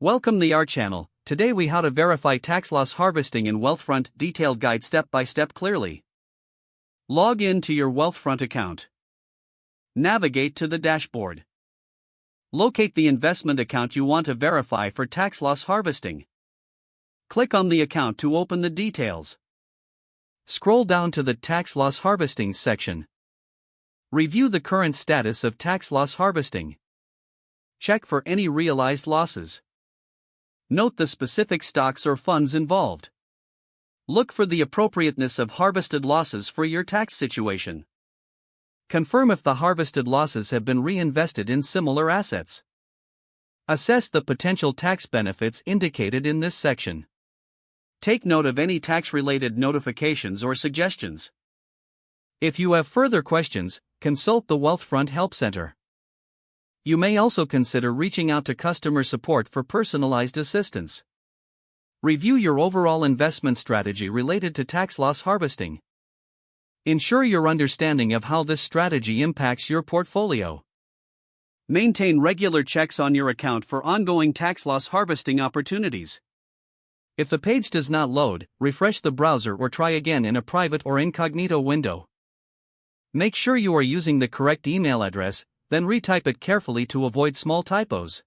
Welcome to our channel. Today we how to verify tax loss harvesting in Wealthfront, detailed guide step by step clearly. Log in to your Wealthfront account. Navigate to the dashboard. Locate the investment account you want to verify for tax loss harvesting. Click on the account to open the details. Scroll down to the tax loss harvesting section. Review the current status of tax loss harvesting. Check for any realized losses. Note the specific stocks or funds involved. Look for the appropriateness of harvested losses for your tax situation. Confirm if the harvested losses have been reinvested in similar assets. Assess the potential tax benefits indicated in this section. Take note of any tax-related notifications or suggestions. If you have further questions, consult the Wealthfront Help Center. You may also consider reaching out to customer support for personalized assistance. Review your overall investment strategy related to tax loss harvesting. Ensure your understanding of how this strategy impacts your portfolio. Maintain regular checks on your account for ongoing tax loss harvesting opportunities. If the page does not load, refresh the browser or try again in a private or incognito window. Make sure you are using the correct email address, then retype it carefully to avoid small typos.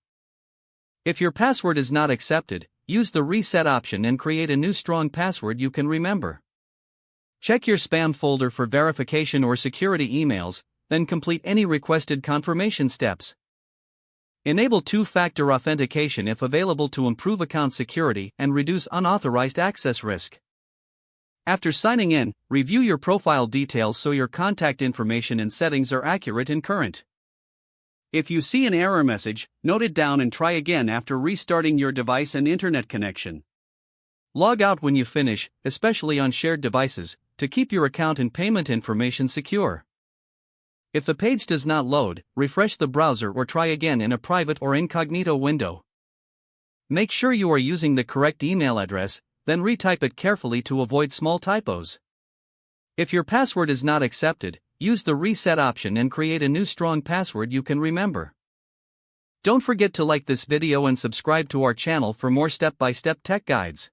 If your password is not accepted, use the reset option and create a new strong password you can remember. Check your spam folder for verification or security emails, then complete any requested confirmation steps. Enable two-factor authentication if available to improve account security and reduce unauthorized access risk. After signing in, review your profile details so your contact information and settings are accurate and current. If you see an error message, note it down and try again after restarting your device and internet connection. Log out when you finish, especially on shared devices, to keep your account and payment information secure. If the page does not load, refresh the browser or try again in a private or incognito window. Make sure you are using the correct email address, then retype it carefully to avoid small typos. If your password is not accepted, use the reset option and create a new strong password you can remember. Don't forget to like this video and subscribe to our channel for more step-by-step tech guides.